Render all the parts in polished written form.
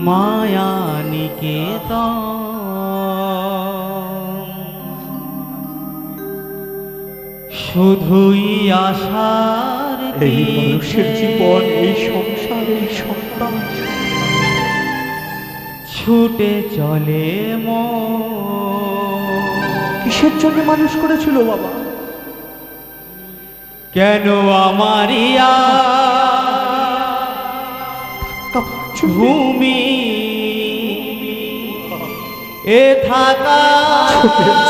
মায়া নিকেতন শুধুই আশার এই মানুষের জীবন, এই সংসার, এই সন্তান ছুটে চলে কিসের জন্য মানুষ করেছিল বাবা? কেন আমারিয়া ভূমি এ থাকা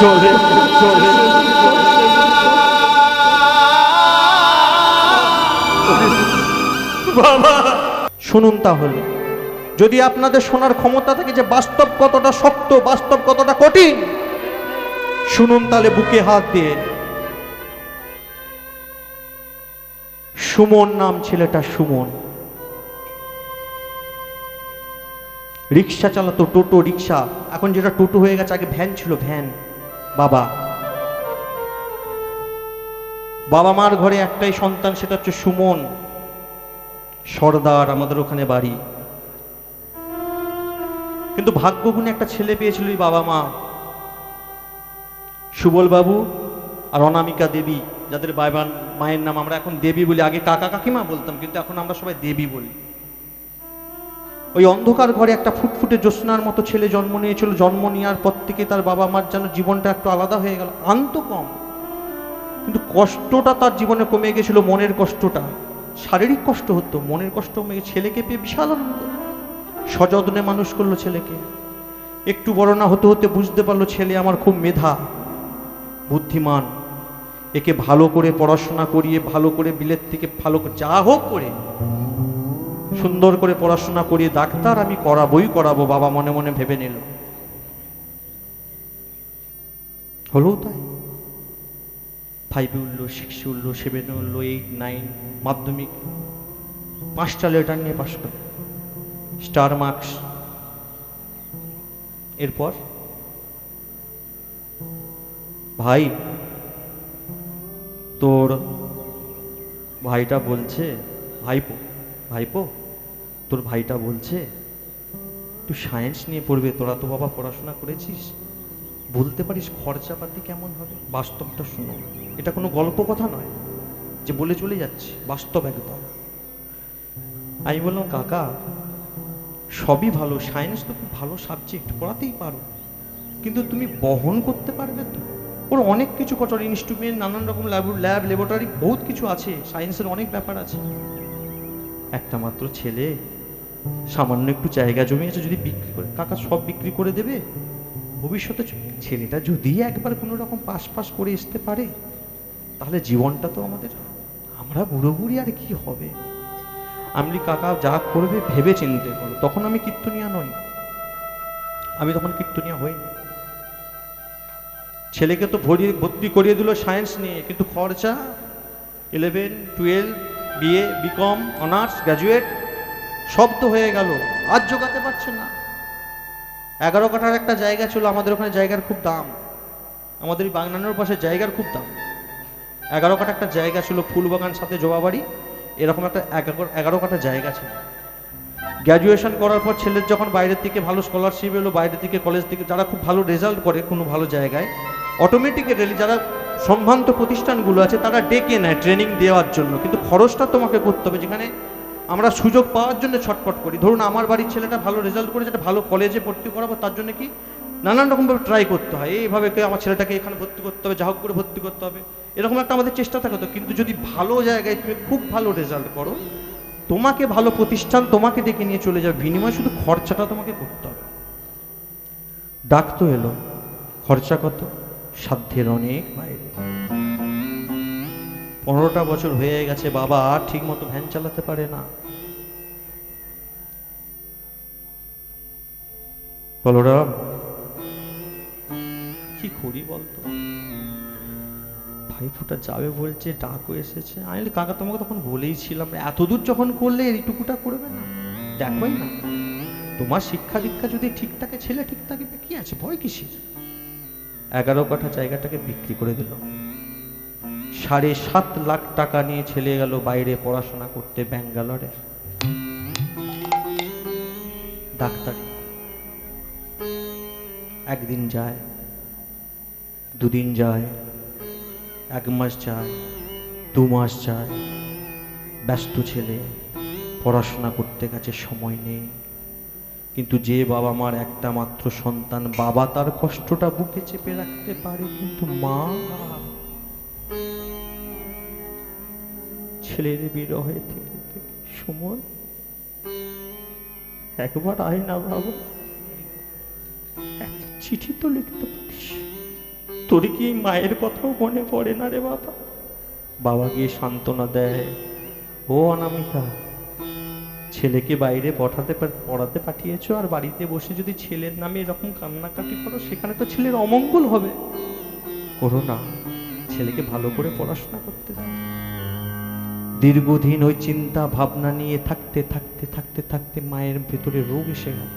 চলে চলে বাবা শুনুন, তাহলে যদি আপনাদের শোনার ক্ষমতা থাকে যে বাস্তব কতটা শক্ত, বাস্তব কতটা কঠিন, শুনুন তাহলে বুকে হাত দিয়ে। সুমন নাম ছেলেটা, সুমন রিক্সা চালাতো, টোটো রিক্সা, এখন যেটা টোটো হয়ে গেছে, আগে ভ্যান ছিল, ভ্যান। বাবা মার ঘরে একটাই সন্তান, সেটা হচ্ছে সুমন সর্দার, আমাদের ওখানে বাড়ি। কিন্তু ভাগ্যগুণে একটা ছেলে পেয়েছিল এই বাবা মা, সুবল বাবু আর অনামিকা দেবী, যাদের মায়ের নাম আমরা এখন দেবী বলি, আগে কাকা কাকিমা বলতাম, কিন্তু এখন আমরা সবাই দেবী বলি। ওই অন্ধকার ঘরে একটা ফুটফুটে জ্যোৎস্নার মতো ছেলে জন্ম নিয়েছিল। জন্ম নেওয়ার পর থেকে তার বাবা মার যেন জীবনটা একটু আলাদা হয়ে গেল। আনত কম, কিন্তু কষ্টটা তার জীবনে কমে গেছিল, মনের কষ্টটা। শারীরিক কষ্ট হতো, মনের কষ্ট কমে গেছে। ছেলেকে পেয়ে বিশাল আনন্দ, সযত্নে মানুষ করলো ছেলেকে। একটু বড় না হতে হতে বুঝতে পারলো ছেলে আমার খুব মেধা, বুদ্ধিমান, একে ভালো করে পড়াশোনা করিয়ে, ভালো করে বিলেত থেকে ভালো যা হোক করে সুন্দর করে পড়াশোনা করিয়ে ডাক্তার আমি করাবো বাবা মনে মনে ভেবে নিল। হলো তাই। 5 উঠলো, 6 উঠলো, 7 উঠলো, 8, 9, মাধ্যমিক 5টা লেটার নিয়ে পাশ করে, স্টার মার্কস। এরপর ভাই, তোর ভাইটা বলছে, ভাইপো তোর ভাইটা বলছে তুই সায়েন্স নিয়ে পড়বে, তোরা তো বাবা পড়াশোনা করেছিস, বলতে পারিস খরচাপাতি কেমন হবে? বাস্তবটা শুনো, এটা কোনো গল্প কথা নয় যে বলে চলে যাচ্ছে, বাস্তব একদম। আমি বললাম কাকা সবই ভালো, সায়েন্স তো খুব ভালো সাবজেক্ট, পড়াতেই পারো, কিন্তু তুমি বহন করতে পারবে তো? ওর অনেক কিছু কঠোর ইনস্ট্রুমেন্ট, নানান রকম ল্যাব ল্যাবরেটরি, বহুত কিছু আছে, সায়েন্সের অনেক ব্যাপার আছে। একটা মাত্র ছেলে, সামান্য একটু জায়গা জমি আছে, যদি বিক্রি করে, কাকা সব বিক্রি করে দেবে? ভবিষ্যতে ছেলেটা যদি একবার কোনো রকম পাস করে আসতে পারে, তাহলে জীবনটা তো আমাদের, আমরা বুড়ো বুড়ি আর কি হবে? আমি কাকা যা করবে ভেবে চিনতে করো। তখন আমি কীর্তনিয়া নই, আমি তখন কীর্তনিয়া হইনি। ছেলেকে তো ভর্তি করিয়ে দিল সায়েন্স নিয়ে, কিন্তু খরচা 11, 12, বিএ, বিকম, অনার্স, গ্র্যাজুয়েট সব তো হয়ে গেল, আজ জোগাতে পারছে না। 11 কাঠার একটা জায়গা ছিল, আমাদের ওখানে জায়গার খুব দাম, আমাদের এই বাগনানোর পাশে জায়গার খুব দাম। 11 কাঠা একটা জায়গা ছিল, ফুলবাগান সাথে জোয়াবাড়ি, এরকম একটা 11 কাঠা জায়গা ছিল। গ্র্যাজুয়েশন করার পর ছেলের যখন বাইরের থেকে ভালো স্কলারশিপ এলো, বাইরে থেকে কলেজ থেকে যারা খুব ভালো রেজাল্ট করে কোনো ভালো জায়গায়, অটোমেটিক্যালি যারা সম্ভ্রান্ত প্রতিষ্ঠানগুলো আছে তারা ডেকে নেয় ট্রেনিং দেওয়ার জন্য, কিন্তু খরচটা তোমাকে করতে হবে। যেখানে আমরা সুযোগ পাওয়ার জন্য ছটফট করি, ধরুন আমার বাড়ির ছেলেটা ভালো রেজাল্ট করে, যেটা ভালো কলেজে ভর্তি করাবো, তার জন্য কি নানান রকমভাবে ট্রাই করতে হয়, এইভাবে আমার ছেলেটাকে এখানে ভর্তি করতে হবে, যা হোক করে ভর্তি করতে হবে, এরকম একটা আমাদের চেষ্টা থাকে তো। কিন্তু যদি ভালো জায়গায় তুমি খুব ভালো রেজাল্ট করো, তোমাকে ভালো প্রতিষ্ঠান তোমাকে ডেকে নিয়ে চলে যাবে, বিনিময়ে শুধু খরচাটা তোমাকে করতে হবে। ডাক তো এলো, খরচা কত? সাধ্যের অনেক বাইরে। 15টা বছর হয়ে গেছে, বাবা আর ঠিক মতো ভ্যান চালাতে পারে না। বলরাম কি করি বলতো, ভাইফোঁটা যাবে বলছে, ডাকও এসেছে। আমি কাকা তোমাকে তখন বলেইছিলাম, এত দূর যখন করলে এইটুকুটা করবে না? দেখোই না, তোমার শিক্ষা দীক্ষা যদি ঠিক থাকে, ছেলে ঠিক থাকবে, কি আছে ভয় কিসের? 11 কাঠা জায়গাটাকে বিক্রি করে দিল, 7.5 লাখ টাকা নিয়ে ছেলে গেল বাইরে পড়াশোনা করতে, ব্যাঙ্গালোরে। ডাক্তারি। একদিন যায়, দুদিন যায়, 1 মাস যায়, 2 মাস যায়, ব্যস্ত ছেলে, পড়াশোনা করতে গেছে, সময় নেই। কিন্তু যে বাবা মার একটা মাত্র সন্তান, বাবা তার কষ্টটা বুকে চেপে রাখতে পারে, কিন্তু মা ছেলের বিরহে থেকে থেকে, সুমন একবার আয় না বাবা, একটা চিঠি তো লিখতে পারিস। তোর কি মায়ের কথাও মনে পড়ে না রে বাবা? বাবা গিয়ে সান্ত্বনা দেয়, ও অনামিকা, ছেলেকে বাইরে পড়াতে পাঠিয়েছো, আর বাড়িতে বসে যদি ছেলের নামে এরকম কান্নাকাটি করো, সেখানে তো ছেলের অমঙ্গল হবে। করো না, ছেলেকে ভালো করে পড়াশোনা করতে দাও। দীর্ঘদিন ওই চিন্তা ভাবনা নিয়ে থাকতে থাকতে থাকতে থাকতে মায়ের ভেতরে রোগ এসে গেল।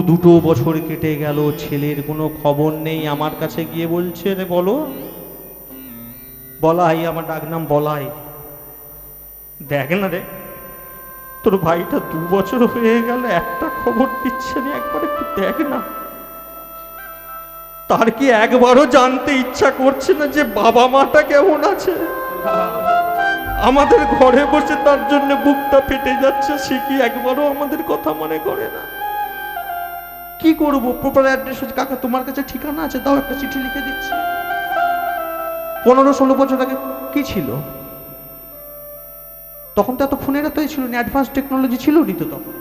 দুটো বছর কেটে গেল, ছেলের কোনো খবর নেই। আমার কাছে গিয়ে বলছে, রে বলো, বলাই, আমার ডাক নাম বলাই, দেখ না রে, তোর ভাইটা 2 বছর হয়ে গেল, একটা খবর দিচ্ছে না, একবার একটু দেখ না। তার কি একবারও জানতে ইচ্ছা করছে না যে বাবা মাটা কেমন আছে? আমাদের ঘরে বসে তার জন্য বুকটা ফেটে যাচ্ছে, সে কি একবারও আমাদের কথা মনে করে না? কি করবো? প্রপার অ্যাড্রেস, কাকা তোমার কাছে ঠিকানা আছে, দাও, একটা চিঠি লিখে দিচ্ছি। 15-16 বছর আগে কি ছিল? তখন তো এত ফোনের এতই ছিল না, অ্যাডভান্স টেকনোলজি ছিল নি তো তখন,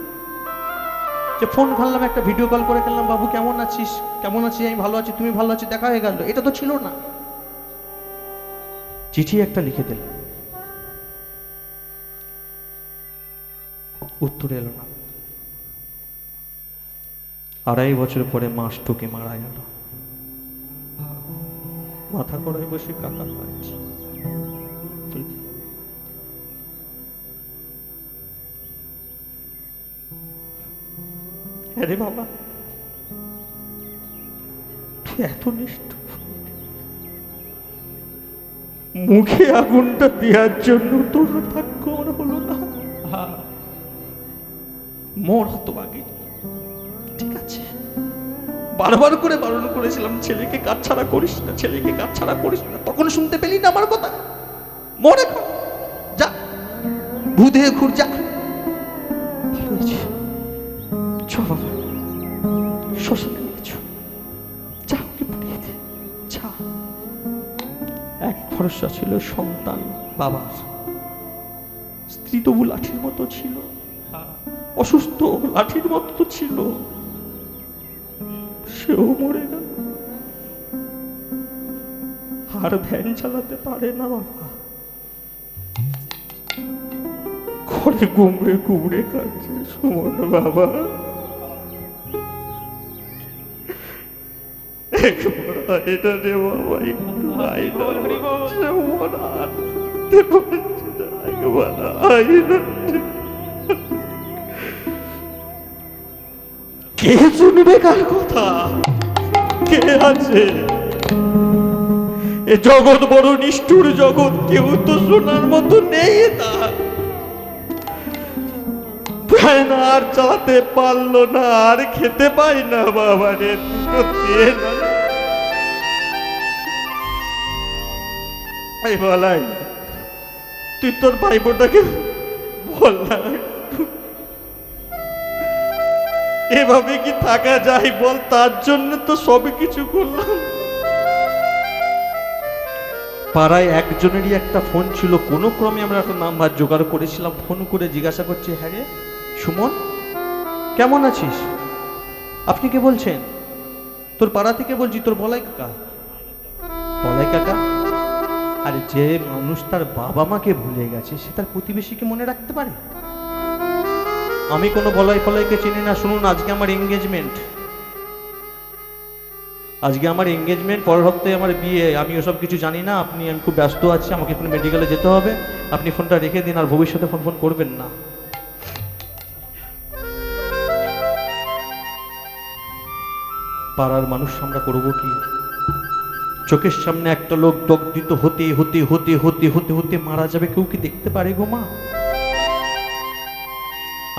যে ফোন ঘাললাম, একটা ভিডিও কল করে খেললাম, বাবু কেমন আছিস, কেমন আছিস, আমি ভালো আছি, তুমি ভালো আছি, দেখা হয়ে গেল। এটা তো ছিল না। চিঠি একটা লিখে দিল, উত্তর এলো না। 2.5 বছর পরে মাস টুকে মারা গেল। মাথা করায় বসে কাকা কাঁদছে। আরে বাবা, তুই এত নিষ্ঠুর, মুখে আগুনটা দেওয়ার জন্য তোর ভাগ্য আমার হলো না। মোর হতভাগী। ঠিক আছে, বারবার করে বারণ করেছিলাম, ছেলেকে কাছছাড়া করিস না, ছেলেকে কাছছাড়া করিস না, তখন শুনতে পেলি না আমার কথা। মোর এখন যা, ভূতে ঘুর, যা। ভালো হয়েছে, চ বাবা, শ্মশানে নিয়েছো, যা, ওকে পুড়িয়ে দে, যা। এক ভরসা ছিল সন্তান বাবার, স্ত্রী তবু লাঠির মতো ছিল, অসুস্থ লাঠির মতো তো ছিল, সেও মরে গেল। আর ভ্যান চালাতে পারে না বাবা, ঘরে গুমড়ে গুমড়ে কাঁদছে সুমন বাবা। এটা রে বাবা, কে শুনবে কার কথা? কে আছে? এ জগৎ বড় নিষ্ঠুর জগৎ, কেউ তো শোনার মতো নেই। তার আর চালাতে পারলো না, আর খেতে পাই না বাবা রে। বলাই, তুই তোর ভাই বোনটাকে বল না, এভাবে কি থাকা যায় বল? তার জন্য তো সবই কিছু করলাম। পাড়ায় একজনেরই একটা ফোন ছিল, কোনো ক্রমে আমরা একটা নাম্বার জোগাড় করেছিলাম। ফোন করে জিজ্ঞাসা করছি, হ্যাঁ রে সুমন, কেমন আছিস? আপনি কে বলছেন? তোর পাড়া থেকে বলছি, তোর বলাই কাকা। বলাই কাকা? আরে যে মানুষ তার বাবা মাকে ভুলে গেছে, সে তার প্রতিবেশীকে মনে রাখতে পারে? আমি কোনো বলাই ফলাইকে চিনি না। শুনুন, আজকে আমার এঙ্গেজমেন্ট, পরের সপ্তাহে আমার বিয়ে। আমি ওসব কিছু জানি না। আমি খুব ব্যস্ত আছি, আমাকে এখন মেডিকেলে যেতে হবে। আপনি ফোনটা রেখে দিন, আর ভবিষ্যতে ফোন করবেন না। পাড়ার মানুষ আমরা করবো কি? চোখের সামনে একটা লোক দগ্ধিত হতে হতে হতে হতে হতে হতে মারা যাবে, কেউ কি দেখতে পারে গো মা?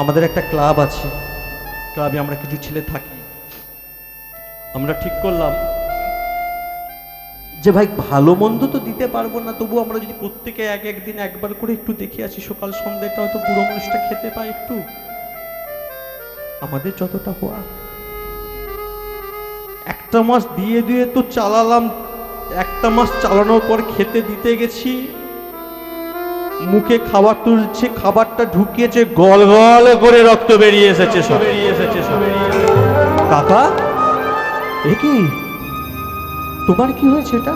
আমাদের একটা ক্লাব আছে, ক্লাবে আমরা কিছু ছেলে থাকি। আমরা ঠিক করলাম যে ভাই ভালো মন্দ তো দিতে পারবো না, তবু আমরা যদি প্রত্যেকে একদিন একবার করে একটু দেখে আসি, সকাল সন্ধ্যাটা হয়তো বুড়ো মানুষটা খেতে পায় একটু, আমাদের যতটা হওয়া। একটা মাস দিয়ে দিয়ে তো চালালাম, একটা মাস চালানোর পর খেতে দিতে গেছি, মুখে খাবার তুলছে, খাবারটা ঢুকিয়েছে, গল গল করে রক্ত বেরিয়ে এসেছে সব। কাকা এ কি, তোমার কি হয়েছে? এটা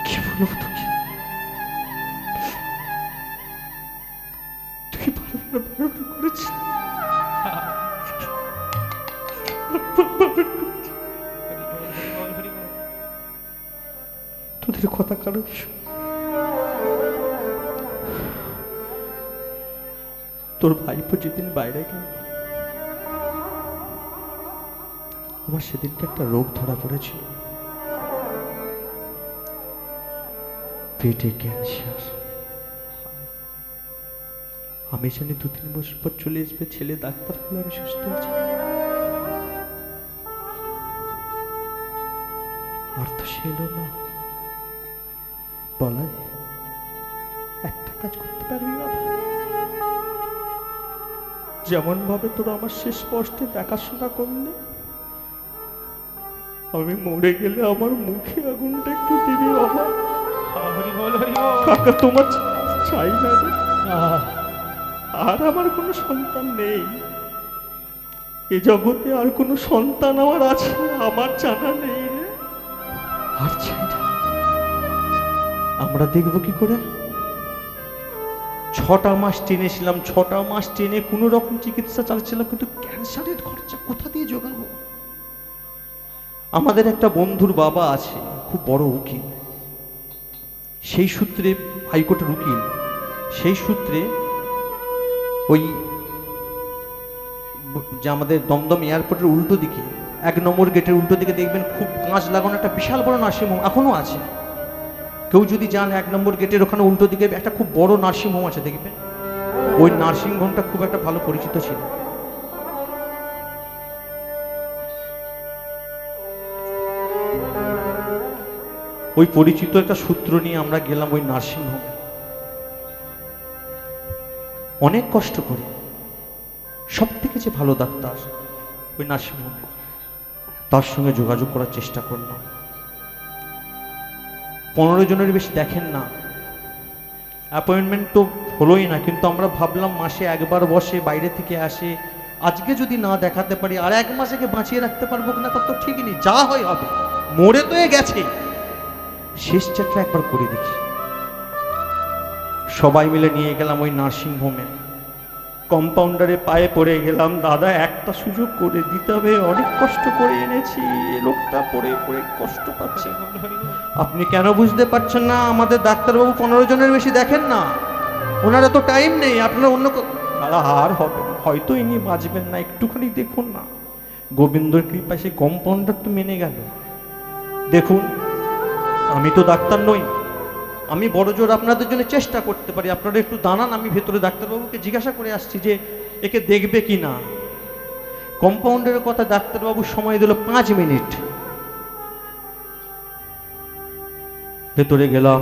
কি বলবো তোকে? তুই বারবার বারণ করেছিস, তোদের কথা কারণ তোর ভাইপো যেদিন বাইরে গেল, আমার সেদিনকে একটা রোগ ধরা পড়েছিল, পেটে ক্যান্সার। আমি জানি 2-3 বছর পর চলে আসবে, ছেলে ডাক্তার হলে আমি সুস্থ হয়েছি। আর তো সে এলো না। বলাই একটা কাজ করতে পারবি বাবা, যেমন ভাবে তোরা আমার শেষ কষ্টে দেখাশোনা করলে, আমি মরে গেলে আমার মুখে আগুনটা একটু দিবি বাবা। কাকা তোমার চাই না রে। আর আমার কোনো সন্তান নেই এ জগতে, আর কোনো সন্তান আমার আছে আমার জানা নেই রে। আর চাই না। আমরা দেখবো কি করে? 6টা মাস টেনেছিলাম, 6টা মাস টেনে কোনো রকম চিকিৎসা চালাচ্ছিলাম, কিন্তু ক্যান্সারের খরচা কোথা দিয়ে জোগাবো? আমাদের একটা বন্ধুর বাবা আছে, খুব বড় উকিল, সেই সূত্রে হাইকোর্টের উকিল, সেই সূত্রে ওই যে আমাদের দমদম এয়ারপোর্টের উল্টো দিকে 1 নম্বর গেটের উল্টো দিকে দেখবেন খুব কাঁচ লাগানো একটা বিশাল বড় নার্সিংহোম এখনো আছে। কেউ যদি যান 1 নম্বর গেটের ওখানে উল্টো দিকে একটা খুব বড় নার্সিংহোম আছে দেখবেন। ওই নার্সিংহোমটা খুব একটা ভালো পরিচিত ছিল। ওই পরিচিত একটা সূত্র নিয়ে আমরা গেলাম ওই নার্সিংহোম, অনেক কষ্ট করে, সব থেকে যে ভালো ডাক্তার ওই নার্সিংহোমে, তার সঙ্গে যোগাযোগ করার চেষ্টা করলাম। 15 জনের বেশি দেখেন না, অ্যাপয়েন্টমেন্ট তো হলোই না, কিন্তু আমরা ভাবলাম মাসে একবার বসে, বাইরে থেকে আসে, আজকে যদি না দেখাতে পারি আর 1 মাস একে বাঁচিয়ে রাখতে পারবো কিনা তার তো ঠিক নেই, যা হয় হবে, মরে তো গেছে, শেষ চেষ্টা একবার করে দেখি। সবাই মিলে নিয়ে গেলাম ওই নার্সিংহোমে, কম্পাউন্ডারে পায়ে পড়ে গেলাম, দাদা একটা সুযোগ করে দিতে হবে, অনেক কষ্ট করে এনেছি, লোকটা পড়ে পড়ে কষ্ট পাচ্ছে। আপনি কেন বুঝতে পারছেন না? আমাদের ডাক্তারবাবু 15 জনের বেশি দেখেন না, ওনারা তো টাইম নেই, আপনারা অন্য দাদা আর হবে না, হয়তো ইনি বাঁচবেন না, একটুখানি দেখুন না। গোবিন্দর কৃপায় সেই কম্পাউন্ডার তো মেনে গেল। দেখুন আমি তো ডাক্তার নই, আমি বড় জোর আপনাদের জন্য চেষ্টা করতে পারি, আপনারা একটু দাঁড়ান, আমি ভেতরে ডাক্তারবাবুকে জিজ্ঞাসা করে আসছি যে একে দেখবে কি না। কম্পাউন্ডারের কথা ডাক্তারবাবু সময় দিল 5 মিনিট। ভেতরে গেলাম,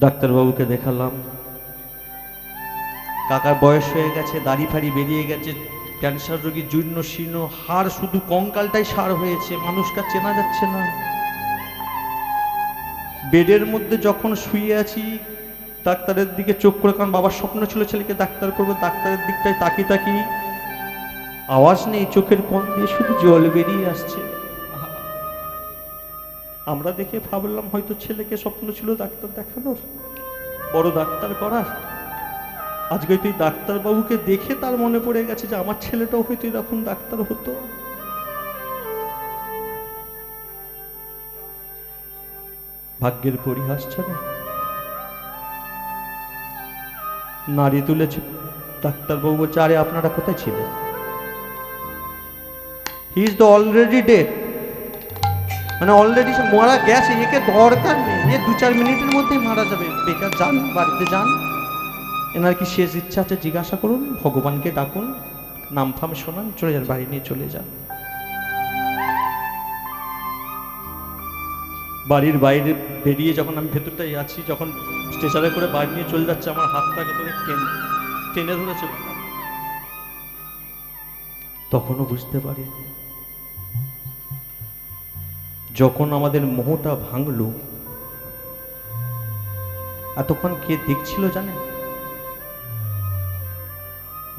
ডাক্তারবাবুকে দেখালাম। কাকার বয়স হয়ে গেছে, দাড়ি ফাড়ি বেরিয়ে গেছে, ক্যান্সার রোগী, জীর্ণ শীর্ণ, হাড় শুধু কঙ্কালটাই সার হয়েছে, মানুষকে চেনা যাচ্ছে না। বেডের মধ্যে যখন শুয়ে আছি, ডাক্তারের দিকে চোখ করে, কারণ বাবার স্বপ্ন ছিল ছেলেকে ডাক্তার করবো, ডাক্তারের দিকটায় তাকি তাকি, আওয়াজ নেই, চোখের কোণ দিয়ে শুধু জল বেরিয়ে আসছে। আমরা দেখে ভাবলাম হয়তো ছেলেকে স্বপ্ন ছিল ডাক্তার দেখানোর, বড় ডাক্তার করার। আজকে তুই ডাক্তারবাবুকে দেখে তার মনে পড়ে গেছে যে আমার ছেলেটাও হয়তো এরকম ডাক্তার হতো। ভাগ্যের পরিহাস ছাড়া নারী তুলেছে। ডাক্তারবাবু বলছে, আরে আপনারা কোথায় ছিলেন? He is the already dead, মানে অলরেডি সে মারা গেছে, একে দরকার নেই, এ 2-4 মিনিটের মধ্যেই মারা যাবে, বেকার যান বাড়িতে যান। এনার কি শেষ ইচ্ছা আছে জিজ্ঞাসা করুন, ভগবানকে ডাকুন, নাম ফাম শোনান, চলে যান, বাড়ি নিয়ে চলে যান। বাড়ির বাইরে বেরিয়ে যখন আমি ভেতরটাই আছি, যখন স্ট্রেচারে করে বাড়ি নিয়ে চলে যাচ্ছে, আমার হাতটাকে ধরে টেনে ধরেছে, তখনও বুঝতে পারি যখন আমাদের মোহটা ভাঙলো, এতক্ষণ কে দেখছিল জানেন?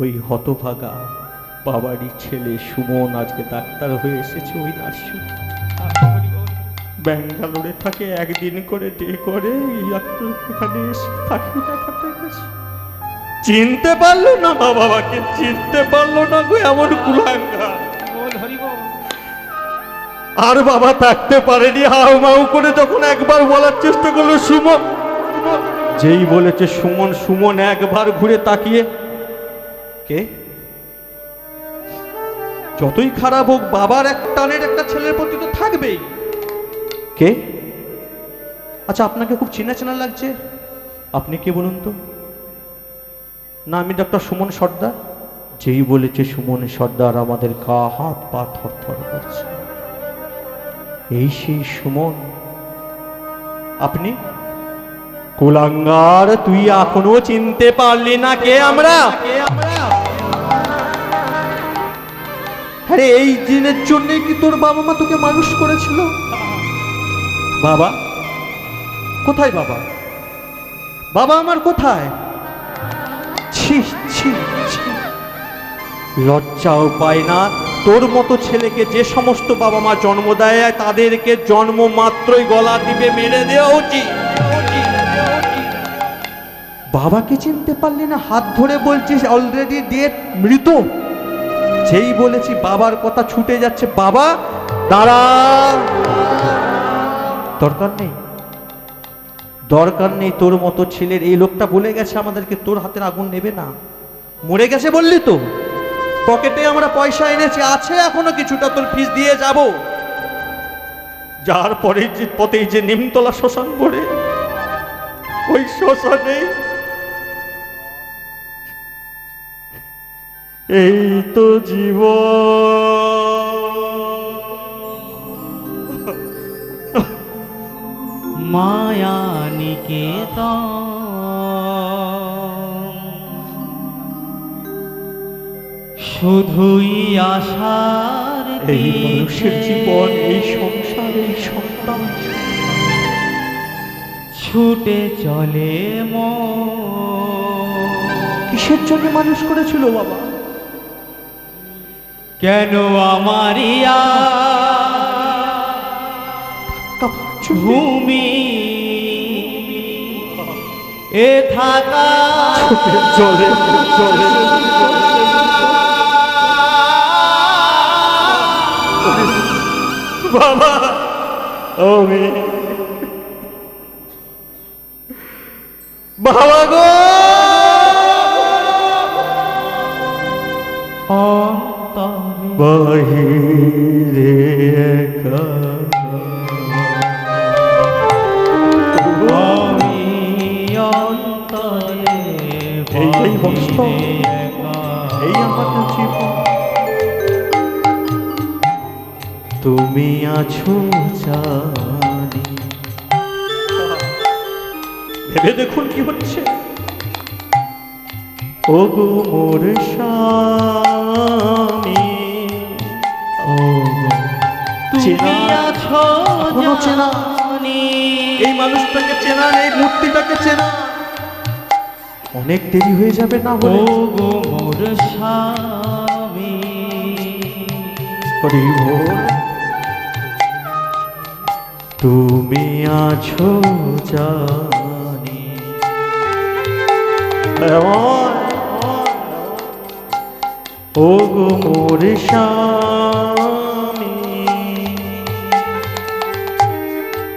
ওই হতভাগা বাবারই ছেলে সুমন আজকে ডাক্তার হয়ে এসেছে ওই নার্সিং, ব্যাঙ্গালোরে থাকে, একদিন করে ডে করে এখানে এসে থাকি দেখাতে গেছে। চিনতে পারলো না মা বাবাকে, চিনতে পারলো না গো, এমন কুলাঙ্গা। আর বাবা থাকতে পারেনি, হাউ মাউ করে যখন একবার বলার চেষ্টা করলো সুমন, যেই বলেছে সুমন, সুমন একবার ঘুরে তাকিয়ে, কে? যতই খারাপ হোক বাবার এক টানের একটা ছেলের প্রতি তো থাকবেই। কে? আচ্ছা আপনাকে খুব চেনা চেনা লাগছে, আপনি কে বলুন তো? না আমি ডক্টর সুমন সর্দার। যেই বলেছে সুমন সর্দার, আমাদের গা হাত পা থরথর করছে। এই সেই সুমন। আপনি? কুলাঙ্গার, তুই এখনো চিনতে পারলি না কে আমরা? আরে এই দিনের জন্য কি তোর বাবা মা তোকে মানুষ করেছিল? বাবা কোথায়? বাবা বাবা আমার কোথায়? ছি ছি ছি, লজ্জাও পায় না। তোর মতো ছেলেকে যে সমস্ত বাবা মা জন্ম দেয়, তাদেরকে জন্ম মাত্রই গলা টিপে মেরে দেওয়া উচিত। বাবাকে চিনতে পারলি না, হাত ধরে বলছিস অলরেডি ডেড, মৃত। যেই বলেছি বাবার কথা ছুটে যাচ্ছে, বাবা দাঁড়া, দরকার নেই, দরকার নেই তোর মতো ছেলের। এই লোকটা বলে গেছে আমাদেরকে তোর হাতের আগুন নেবে না। মরে গেছে বললি তো, পকেটে আমরা পয়সা এনেছি, আছে এখনো কিছুটা, তোর ফিস দিয়ে যাব। যার পরে যে পথেই যে নিমতলা শ্মশান পড়ে, ওই শ্মশানে এই তো জীবন। মায়া নিকেতন, শুধুই আশার এই মানুষের জীবন, এই সংসার, এই সন্তান, ছুটে চলে কিসের জন্য মানুষ করেছিল বাবা? কেন আমারিয়া ভূমি এ থাকা চলে চলে বাবা, আমি বাবা গো, বাহিরে একা আমি অন্তরে, এই বাস্তব, এই আমাদের জীবন। তুমি আছো জানি, ভেবে দেখুন কি হচ্ছে। ও গো মোর স্বামী, ও তুমি আছো চেনা, এই মানুষটাকে চেনা, এই মূর্তিটাকে চেনা। অনেক দেরি হয়ে যাবে না হলে। ও গো মোর স্বামী, হরি বল, তুমি আছো জানি। ও গো মোর স্বামী,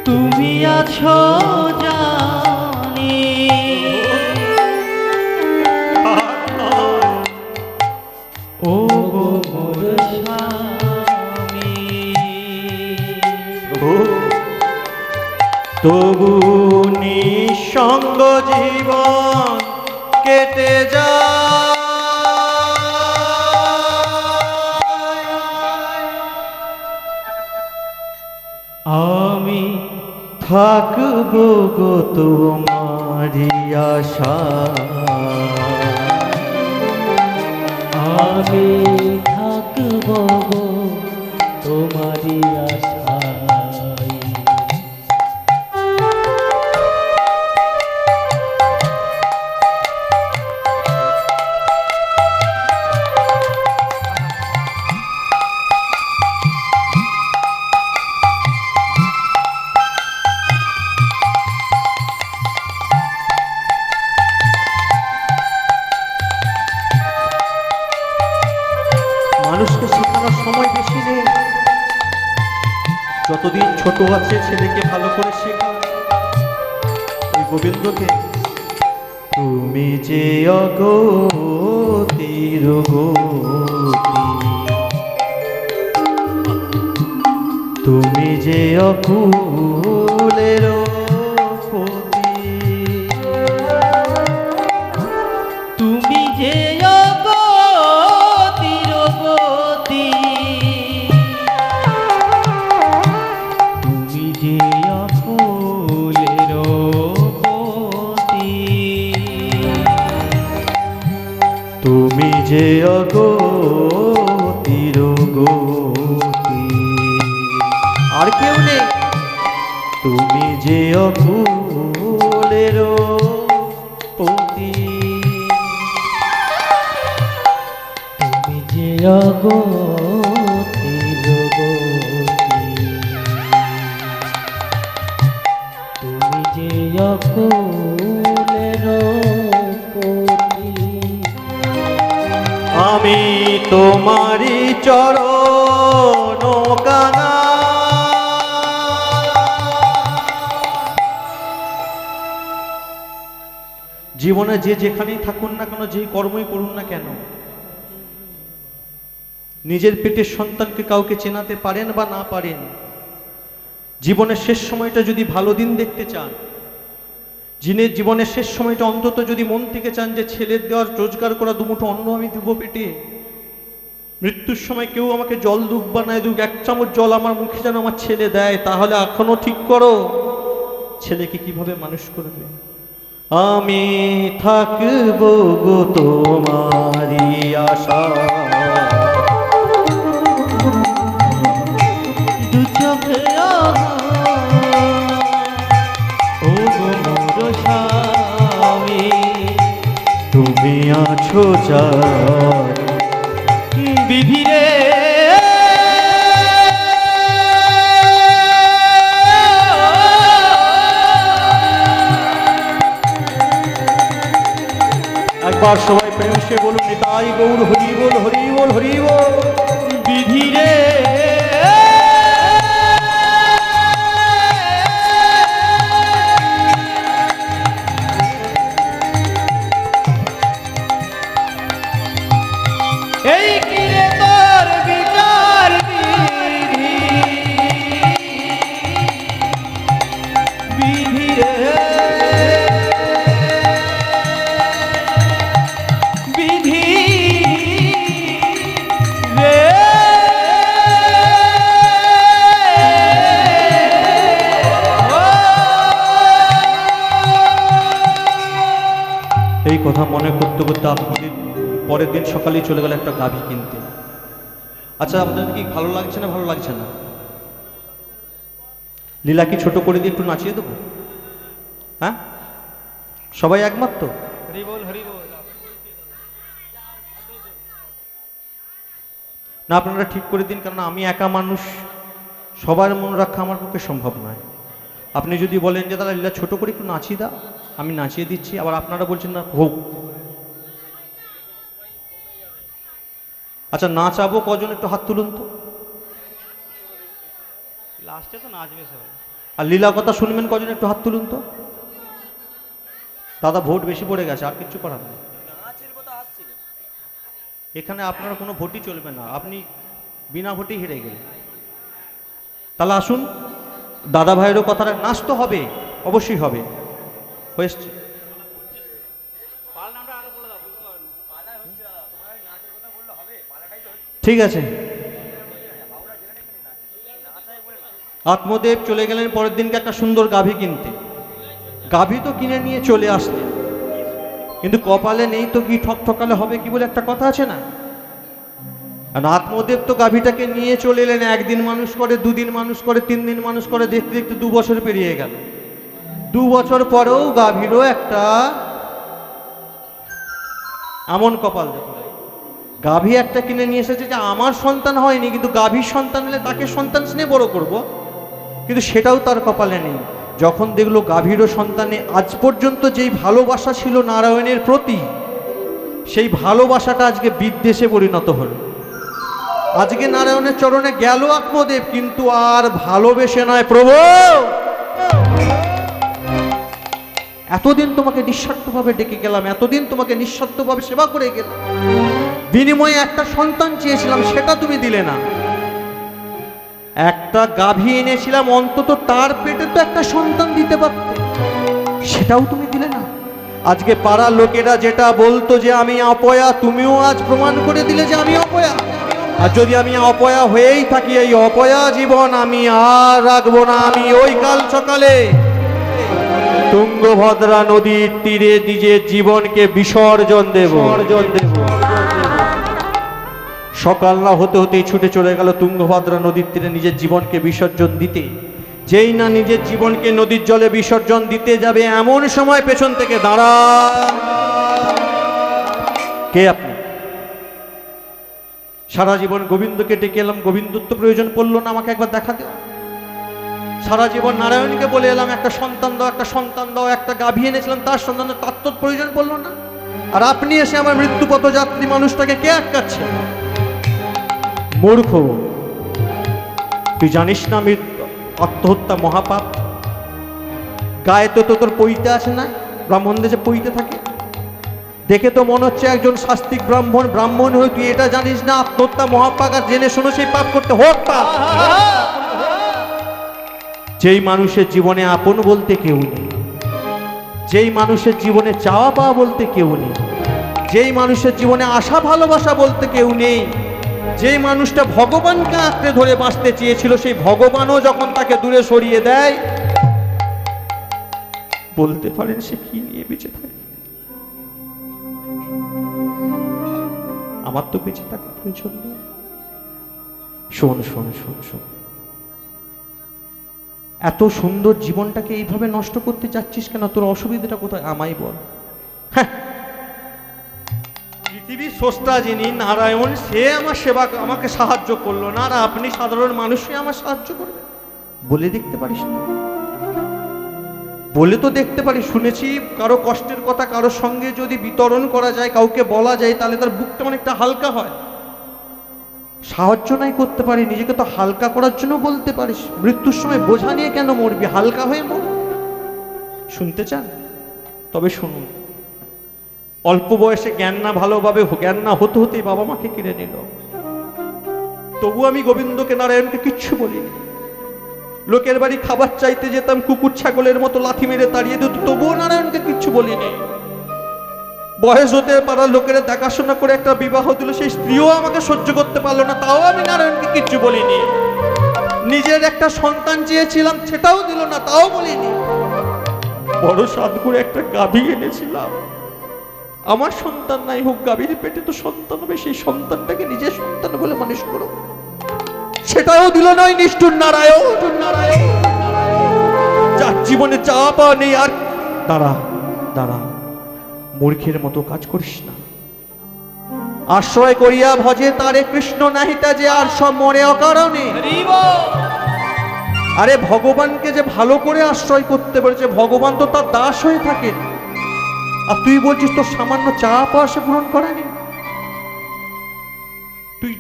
তুমি আছো জানি। ও গো মোর স্বামী, তবু নিঃসঙ্গ জীবন কেটে যায়। আমি থাকব গো তোমারি আশা, আমি থাকব গো তোমারি আশায়। মানুষকে শেখানোর সময় বেশি নেই, যতদিন ছোট আছে ছেলেকে ভালো করে শেখা। ওই গোবিন্দকে তুমি যে অগতির গতি, তুমি যে অকুলের পতি, তুমি যে অগতির গতি, তুমি যে অকুলের পতি, তুমি যে অগতির গতি, আর কেউ নেই। তুমি যে অকুলের পতি, তুমি যে অগতির গতি, তুমি যে অকুলের পতি। আমি তোমারি চরণ কানা, জীবনে যে যেখানেই থাকুন না কেন, যেই কর্মই করুন না কেন, নিজের পেটের সন্তানকে কাউকে চেনাতে পারেন বা না পারেন, জীবনের শেষ সময়টা যদি ভালো দিন দেখতে চান, যিনি জীবনের শেষ সময়টা অন্তত যদি মন থেকে চান যে ছেলের দেওয়ার রোজগার করা দুমুঠো অন্ন আমি দেবো পেটে, মৃত্যুর সময় কেউ আমাকে জল দুক বা নাই দুক, এক চামচ জল আমার মুখে যেন আমার ছেলে দেয়, তাহলে এখনো ঠিক করো ছেলেকে কিভাবে মানুষ করবে। আমি থাকব গো তোমারি আশা, দু চোখে ও গো মোর স্বামী, তুমি আছো যার বিধিরে একবার সবাই প্রেম সে বলুন নিতাই গৌর হরি বল হরি বল হরি বল। বিধিরে এই কিরে তোর বিচার বিধি, বিধিরে বিধি রে। এই কথা মনে করতে করতে আপনাদের পরের দিন সকালেই চলে গেল একটা গাভী কিনতে। আচ্ছা আপনাদের কি ভালো লাগছে না ভালো লাগছে না? লীলা কি ছোট করে দিয়ে একটু নাচিয়ে দেবো? হ্যাঁ সবাই একমত তো? হরি বল হরি বল। না আপনারা ঠিক করে দিন, কারণ আমি একা মানুষ, সবার মন রাখা আমার পক্ষে সম্ভব নয়। আপনি যদি বলেন যে দাদা লীলা ছোট করে একটু নাচিয়ে দাও, আমি নাচিয়ে দিচ্ছি, আবার আপনারা বলছেন না হোক। আচ্ছা নাচাবো কজন একটু হাত তুলুন তো। লাস্টে তো নাচবে সবাই। আর লীলা কথা শুনবেন কজন একটু হাত তুলুন তো। দাদা ভোট বেশি পড়ে গেছে, আর কিছু করার নেই। এখানে আপনার কোনো ভোটই চলবে না, আপনি বিনা ভোটেই হেরে গেলেন। তাহলে আসুন দাদা ভাইয়েরও কথাটা, নাচ তো হবে, অবশ্যই হবে। হয়েছে, ঠিক আছে। আত্মদেব চলে গেলেন পরের দিনকে একটা সুন্দর গাভী কিনতে। গাভী তো কিনে নিয়ে চলে আসলেন, কিন্তু কপালে নেই তো কি ঠকঠকালে হবে কি বলে একটা কথা আছে না। আর আত্মদেব তো গাভীটাকে নিয়ে চলে এলেন, একদিন মানুষ করে, দুদিন মানুষ করে, 3 দিন মানুষ করে, দেখতে দেখতে 2 বছর পেরিয়ে গেল। 2 বছর পরেও গাভীরও একটা এমন কপাল দেখো, গাভী একটা কিনে নিয়ে এসেছে যে আমার সন্তান হয়নি, কিন্তু গাভীর সন্তান হলে তাকে সন্তান স্নেহ বড় করব, কিন্তু সেটাও তার কপালে নেই। যখন দেখলো গাভীরও সন্তানে আজ পর্যন্ত যেই ভালোবাসা ছিল নারায়ণের প্রতি, সেই ভালোবাসাটা আজকে বিদ্বেষে পরিণত হলো। আজকে নারায়ণের চরণে গেল আত্মদেব, কিন্তু আর ভালোবেসে নয়, প্রভু এতদিন তোমাকে নিঃস্বার্থভাবে ডেকে গেলাম, এতদিন তোমাকে নিঃস্বার্থভাবে সেবা করে গেলাম, বিনিময়ে একটা সন্তান চেয়েছিলাম, সেটা তুমি দিলে না। একটা গাভী এনেছিলাম, অন্তত তার পেটে তো একটা সন্তান দিতে পারতে, সেটাও তুমি দিলে না। আজকে পাড়ার লোকেরা যেটা বলতো যে আমি অপয়া, তুমিও আজ প্রমাণ করে দিলে যে আমি অপয়া। আর যদি আমি অপয়া হয়েই থাকি, এই অপয়া জীবন আমি আর রাখবো না। আমি ওই কাল সকালে তুঙ্গভদ্রা নদীর তীরে নিজের জীবনকে বিসর্জন দেব। সকাল না হতে হতেই ছুটে চলে গেল তুঙ্গভদ্রা নদীর তীরে নিজের জীবনকে বিসর্জন দিতে। যেই না নিজের জীবনকে নদীর জলে বিসর্জন দিতে যাবে, এমন সময় পেছন থেকে দাঁড়া, কে আপনি? সারা জীবন গোবিন্দকে ডেকে এলাম, গোবিন্দত্ব প্রয়োজন পড়লো না, আমাকে একবার দেখা দেও। সারা জীবন নারায়ণকে বলে এলাম একটা সন্তান দাও, একটা সন্তান দাও, একটা গাভী এনেছিলাম তার সন্তান, তার তো প্রয়োজন পড়লো না। আর আপনি এসে আমার মৃত্যুপথ যাত্রী মানুষটাকে কে আটকাচ্ছে? মূর্খ, তুই জানিস না আত্মহত্যা মহাপাপ? গায়ে তো তোর পইতে আছে না, ব্রাহ্মণদের যে পইতে থাকে, দেখে তো মনে হচ্ছে একজন শাস্ত্রিক ব্রাহ্মণ। ব্রাহ্মণ হয়ে তুই এটা জানিস না আত্মহত্যা মহাপাপ, আর জেনে শুনে সেই পাপ করতে হোক পাপ। যেই মানুষের জীবনে আপন বলতে কেউ নেই, যেই মানুষের জীবনে চাওয়া পাওয়া বলতে কেউ নেই, যেই মানুষের জীবনে আশা ভালোবাসা বলতে কেউ নেই, যেই মানুষটা ভগবানকে আঁকড়ে ধরে বাঁচতে চেয়েছিল, সেই ভগবানও যখন তাকে দূরে সরিয়ে দেয়, বলতে পারেন সে কি নিয়ে বেঁচে থাকে? আমার তো বেঁচে থাকার প্রয়োজন নেই। শোন শোন শোন শোন, এত সুন্দর জীবনটাকে এইভাবে নষ্ট করতে যাচ্ছিস কেন? তোর অসুবিধাটা কোথায় আমায় বল। হ্যাঁ, পৃথিবীর স্রষ্টা যিনি নারায়ণ, সে আমার সেবা, আমাকে সাহায্য করলো না, আর আপনি সাধারণ মানুষই আমার সাহায্য করবে? বলে দেখতে পারিস না? বলে তো দেখতে পারি। শুনেছি কারো কষ্টের কথা কারোর সঙ্গে যদি বিতরণ করা যায়, কাউকে বলা যায়, তাহলে তার বুকটা অনেকটা হালকা হয়। সাহায্য নাই করতে পারি, নিজেকে তো হালকা করার জন্য বলতে পারিস। মৃত্যুর সময় বোঝা নিয়ে কেন মরবি? হালকা হয়ে মর। শুনতে চান? তবে শুনুন। অল্প বয়সে জ্ঞান না, ভালোভাবে জ্ঞান না হতে হতেই বাবা মাকে কিনে নিল। তবু আমি গোবিন্দকে নারায়ণকে কিচ্ছু বলিনি। লোকের বাড়ি খাবার চাইতে যেতাম, কুকুর ছাগলের মতো লাথি মেরে তাড়িয়ে দিত, তবুও নারায়ণকে কিচ্ছু বলিনি। বয়স হতে পারার লোকেরা দেখাশোনা করে একটা বিবাহ দিল, সেই স্ত্রীও আমাকে সহ্য করতে পারলো না, তাও আমি নারায়ণকে কিচ্ছু বলিনি। নিজের একটা সন্তান চেয়েছিলাম, সেটাও দিল না, তাও বলিনি। বড় সাধ করে একটা গাভী এনেছিলাম, আমার সন্তান নাই হোক, গাভীর পেটে তো সন্তান হবে, সেই সন্তানটাকে নিজের সন্তান বলে মানুষ করো, সেটাও দিল নয়। নিষ্ঠুর নারায়ণ, যার জীবনে চাওয়া পাওয়া নেই। আর দাঁড়া দাঁড়া, মূর্খের মতো কাজ করিস না। আশ্রয় করিয়া ভজে তারে কৃষ্ণ নাহিতা, যে আর সব মরে অকারণে। আরে ভগবানকে যে ভালো করে আশ্রয় করতে পেরেছে, ভগবান তো তার দাস হয়ে থাকে। আর তুই বলছিস তোর সামান্য চাওয়া পাওয়া সে পূরণ করেনি? তুই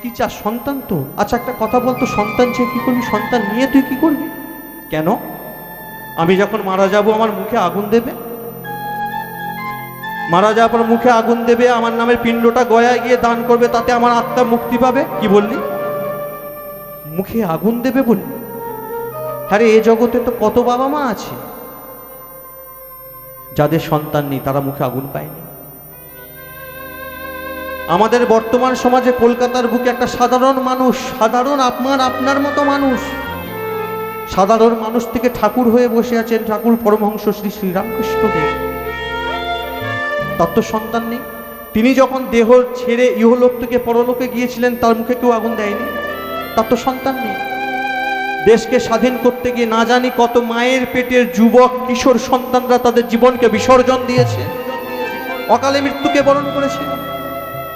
কি চাস? সন্তান তো। আচ্ছা একটা কথা বলতো, সন্তান চেয়ে কি করবি? সন্তান নিয়ে তুই কি করবি? কেন? আমি যখন মারা যাব আমার মুখে আগুন দেবে, মারা যাওয়ার পর মুখে আগুন দেবে, আমার নামের পিণ্ডটা গয়ায় গিয়ে দান করবে, তাতে আমার আত্মা মুক্তি পাবে। কি বললি? মুখে আগুন দেবে বললি? আরে এ জগতে তো কত বাবা মা আছে যাদের সন্তান নেই, তারা মুখে আগুন পায়নি। আমাদের বর্তমান সমাজে কলকাতার বুকে একটা সাধারণ মানুষ, সাধারণ আপনার মতো মানুষ, সাধারণ মানুষ থেকে ঠাকুর হয়ে বসে আছেন ঠাকুর পরমহংস শ্রী শ্রীরামকৃষ্ণদেব। তার তো সন্তান নেই। তিনি যখন দেহ ছেড়ে ইহলোক থেকে পরলোকে গিয়েছিলেন, তার মুখে কেউ আগুন দেয়নি, তার তো সন্তান নেই। দেশকে স্বাধীন করতে গিয়ে না জানি কত মায়ের পেটের যুবক কিশোর সন্তানরা তাদের জীবনকে বিসর্জন দিয়েছে, অকালে মৃত্যুকে বরণ করেছে,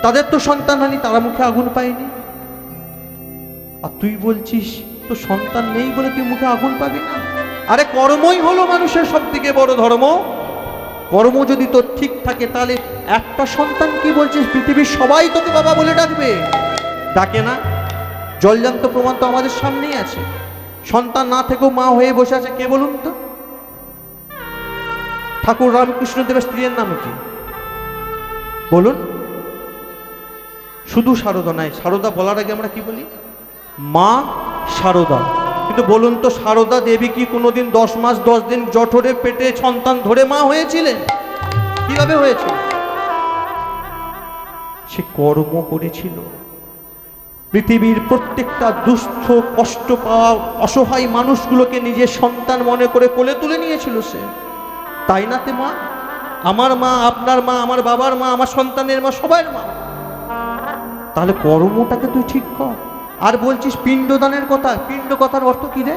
তাদের তো সন্তান হয়নি, তারা মুখে আগুন পায়নি। আর তুই বলছিস তো সন্তান নেই বলে তুই মুখে আগুন পাবি না? আরে কর্মই হলো মানুষের সব থেকে বড় ধর্ম। কর্ম যদি তোর ঠিক থাকে, তাহলে একটা সন্তান কি বলছিস, পৃথিবীর সবাই তোকে বাবা বলে ডাকবে, ডাকে না? জলজান্ত প্রমাণ তো আমাদের সামনেই আছে। সন্তান না থেকেও মা হয়ে বসে আছে কে বলুন তো? ঠাকুর রামকৃষ্ণদেবের স্ত্রীর নাম কি বলুন? শুধু শারদা নয়, শারদা বলার আগে আমরা কি বলি? মা শারদা। কিন্তু বলুন তো, শারদা দেবী কি কোনোদিন 10 মাস 10 দিন জঠরে পেটে সন্তান ধরে মা হয়েছিলেন? কিভাবে হয়েছিল? সে কর্ম করেছিল। পৃথিবীর প্রত্যেকটা দুস্থ কষ্ট পাওয়া অসহায় মানুষগুলোকে নিজের সন্তান মনে করে কোলে তুলে নিয়েছিল সে। তাই না তে মা? আমার মা, আপনার মা, আমার বাবার মা, আমার সন্তানের মা, সবার মা। তাহলে কর্মটাকে তুই ঠিক কর। আর বলছিস পিণ্ডদানের কথা। পিণ্ড কথার অর্থ কি রে?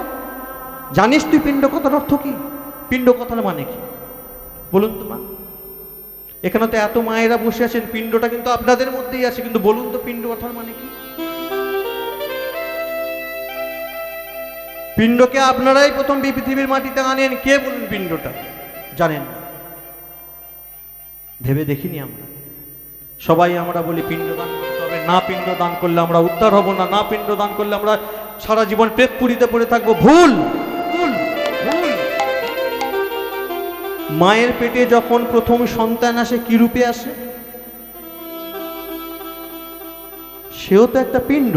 জানিস তুই পিণ্ড কথার অর্থ কি? পিণ্ড কথার মানে কি বলুন তো মা? এখানে তো এত মায়েরা বসে আছেন, পিণ্ডটা কিন্তু আপনাদের মধ্যেই আছে, কিন্তু বলুন তো পিণ্ড কথার মানে কি? পিণ্ডকে আপনারাই প্রথম পৃথিবীর মাটিতে আনেন, কে বলুন পিণ্ডটা? জানেন না, ভেবে দেখিনি আমরা। সবাই আমরা বলি পিণ্ডদান করতে হবে, না পিণ্ড দান করলে আমরা উদ্ধার হব না, না পিণ্ড দান করলে আমরা সারা জীবন পেট পুরিতে পড়ে থাকবো। ভুল, ভুল, ভুল। মায়ের পেটে যখন প্রথম সন্তান আসে, কি রূপে আসে? সেও তো একটা পিণ্ড,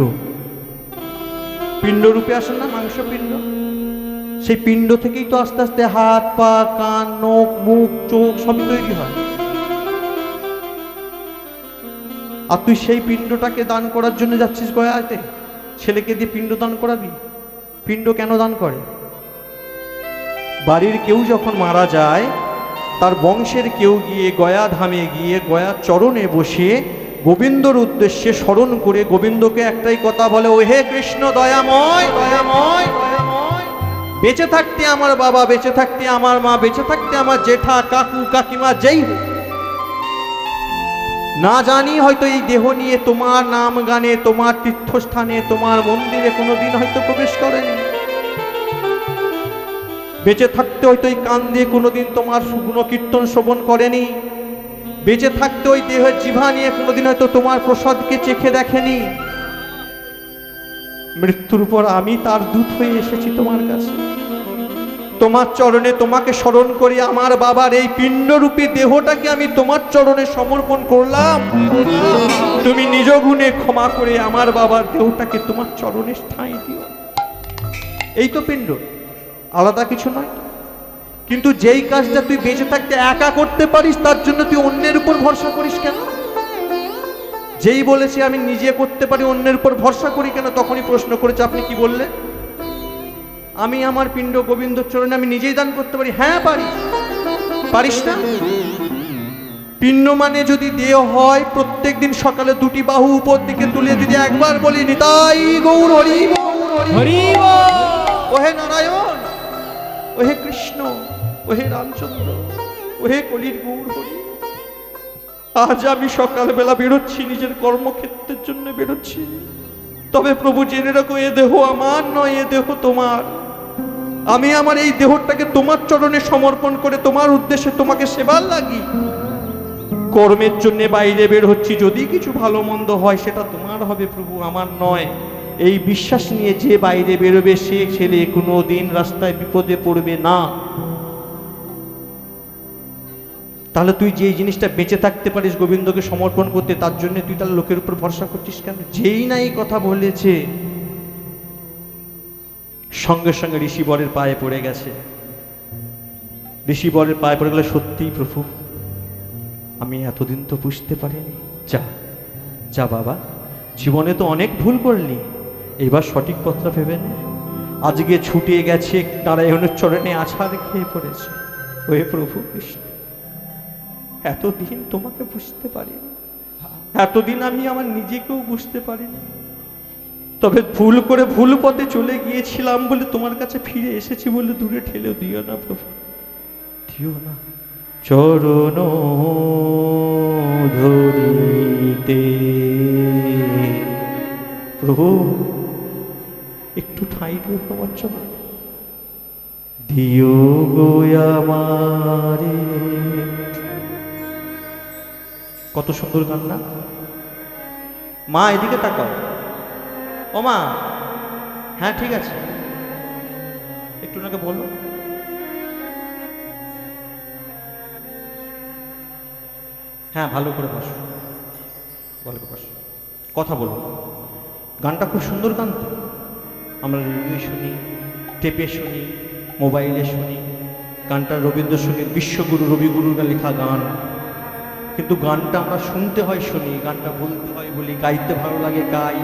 পিণ্ড রূপে আসে না? মাংস পিণ্ড। সেই পিণ্ড থেকেই তো আস্তে আস্তে হাত পা কান নখ মুখ চোখ সবই তৈরি হয়। আর তুই সেই পিণ্ডটাকে দান করার জন্য যাচ্ছিস গয়াতে, ছেলেকে দিয়ে পিণ্ড দান করাবি। পিণ্ড কেন দান করে? বাড়ির কেউ যখন মারা যায়, তার বংশের কেউ গিয়ে গয়া ধামে গিয়ে গয়া চরণে বসে গোবিন্দর উদ্দেশ্যে স্মরণ করে গোবিন্দকে একটাই কথা বলে, ও হে কৃষ্ণ দয়াময়, দয়াময়, দয়াময়। বেঁচে থাকতে আমার বাবা, বেঁচে থাকতে আমার মা, বেঁচে থাকতে আমার জেঠা কাকু কাকিমা যেই হোক, না জানি হয়তো এই দেহ নিয়ে তোমার নাম গানে, তোমার তীর্থস্থানে, তোমার মন্দিরে কোনোদিন হয়তো প্রবেশ করেনি। বেঁচে থাকতে হয়তো এই কান দিয়ে কোনোদিন তোমার গুণ কীর্তন শ্রবণ করেনি। বেঁচে থাকতে ওই দেহের জিভা নিয়ে কোনোদিন হয়তো তোমার প্রসাদকে চেখে দেখেনি। মৃত্যুর পর আমি তার দূত হয়ে এসেছি তোমার কাছে, তোমার চরণে তোমাকে স্মরণ করি। আমার বাবার এই পিণ্ডরূপী দেহটাকে আমি তোমার চরণে সমর্পণ করলাম। তুমি নিজ গুণে ক্ষমা করে আমার বাবার দেহটাকে তোমার চরণে ঠাঁই দিও। এই তো পিণ্ড, আলাদা কিছু নয়। কিন্তু যেই কাজটা তুই বেঁচে থাকতে একা করতে পারিস, তার জন্য তুই অন্যের উপর ভরসা করিস কেন? যেই বলেছে আমি নিজে করতে পারি, অন্যের উপর ভরসা করি কেন? তখনই প্রশ্ন করেছে, আপনি কি বললেন? আমি আমার পিণ্ড গোবিন্দ চরণে আমি নিজেই দান করতে পারি। হ্যাঁ পারিস, পারিস না? পিণ্ড মানে যদি দেহ হয়, প্রত্যেক দিন সকালে দুটি বাহু উপর দিকে তুলে যদি একবার বলি, নিতাই গৌর হরি হরি, ওহে নারায়ণ, ওহে কৃষ্ণ, ওহে রামচন্দ্র, ওহে কলির গৌর হরি। আজ আমি সকালবেলা বেরোচ্ছি, নিজের কর্মক্ষেত্রের জন্য বেরোচ্ছি, তবে প্রভু জেনে রাখো, এ দেহ আমার নয়, এ দেহ তোমার। আমি আমার এই দেহটাকে তোমার চরণে সমর্পণ করে তোমার উদ্দেশ্যে তোমাকে সেবার লাগি। কর্মের জন্য বাইরে বের হচ্ছি, যদি কিছু ভালো মন্দ হয় সেটা তোমার হবে প্রভু, আমার নয়। এই বিশ্বাস নিয়ে যে বাইরে বেরোবে, সে ছেলে কোনো দিন রাস্তায় বিপদে পড়বে না। তাহলে তুই যে জিনিসটা বেঁচে থাকতে পারিস গোবিন্দকে সমর্পণ করতে, তার জন্য তুই তাহলে লোকের উপর ভরসা করছিস কেন? যেই না এই কথা বলেছে, সঙ্গে সঙ্গে ঋষিবরের পায়ে পড়ে গেছে। ঋষিবরের পায়ে পড়ে গেলে, সত্যি প্রভু, আমি এতদিন তো বুঝতে পারিনি। যা যা বাবা, জীবনে তো অনেক ভুল করলি, এবার সঠিক পথটা ভেবে নে। আজকে ছুটে গেছে নারায়ণের চরণে আছাড় খেয়ে পড়েছে। ওহে প্রভু কৃষ্ণ, এতদিন তোমাকে বুঝতে পারিনি, এতদিন আমি আমার নিজেকেও বুঝতে পারিনি, তবে ভুল করে ভুল পথে চলে গিয়েছিলাম বলে তোমার কাছে ফিরে এসেছি বলে দূরে ঠেলে দিও না প্রভু, দিও না। চরণ ধরিতে প্রভু একটু ঠাঁই দিও তোমার চরণ, দিও গো আমারে। কত সুন্দর গান না? মা এদিকে তাকাও। ও মা, হ্যাঁ ঠিক আছে, একটু ওনাকে বলো। হ্যাঁ ভালো করে বসো, ভালো করে বসো, কথা বলো। গানটা খুব সুন্দর গান তো, আমরা রেডিও শুনি, টেপে শুনি, মোবাইলে শুনি। গানটা রবীন্দ্রসঙ্গীত, বিশ্বগুরু রবিগুরুর লেখা গান, কিন্তু গানটা আমরা শুনতে হয় শুনি, গানটা বলতে হয় বলি, গাইতে ভালো লাগে গাই,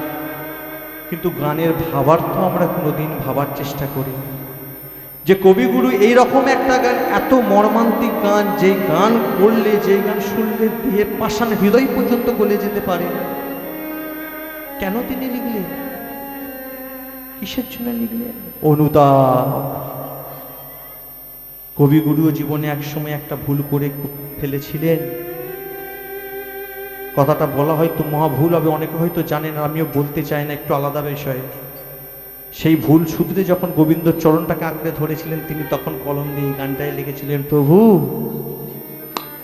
কিন্তু গানের ভাবার্থ আমরা কোনোদিন ভাবার চেষ্টা করি যে কবিগুরু এইরকম একটা গান, এত মর্মান্তিক গান, যে গান করলে, যে গান শুনলে দিয়ে পাষাণ হৃদয় পর্যন্ত গলে যেতে পারে। কেন তিনি লিখলেন? কিসের জন্য লিখলেন? অনুতাপ। কবিগুরু জীবনে একসময় একটা ভুল করে ফেলেছিলেন। কথাটা বলা হয়তো মহা ভুল হবে, অনেকে হয়তো জানেন, আমিও বলতে চাই না, একটু আলাদা বিষয়। সেই ভুল শুধরে যখন গোবিন্দ চরণটাকে আঁকড়ে ধরেছিলেন, তিনি তখন কলম দিয়ে গানটায় লিখেছিলেন, প্রভু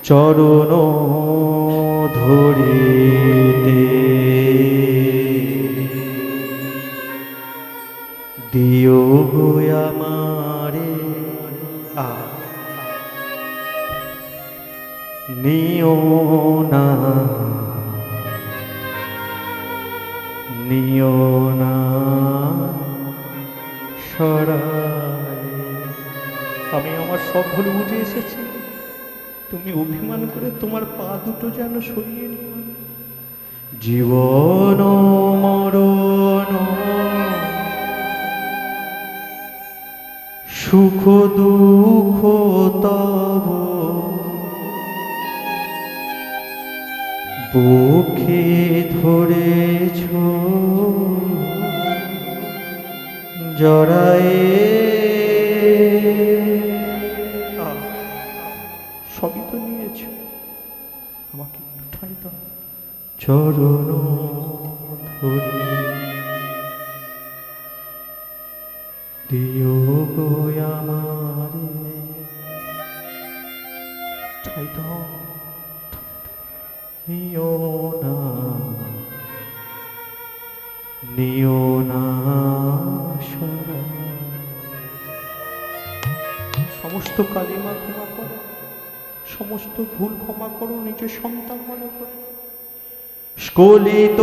চরণ ধরিতে দিও গো আমারে, নিও না, নিও না সরায়। আমি আমার সব ভুল বুঝে এসেছি, তুমি অভিমান করে তোমার পা দুটো যেন সরিয়ে নিও। জীবন মরণ সুখ দুঃখ তব বুকে ধরেছ জড়ায়ে। সবই তো নিয়েছ, আমাকে একটু ঠাঁই দাও। চরণ ধরে দিও গো আমারে, ঠাঁই দাও, নিও না, নিও না সরায়। সমস্ত কালিমা ক্ষমা করো, সমস্ত ভুল ক্ষমা করো, নিজের সন্তান মনে করো। স্খলিত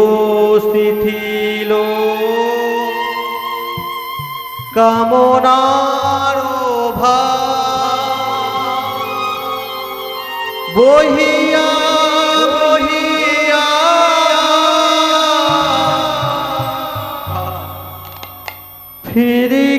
শিথিল কামনার ভাব বহিয়া বহিয়া ফিরি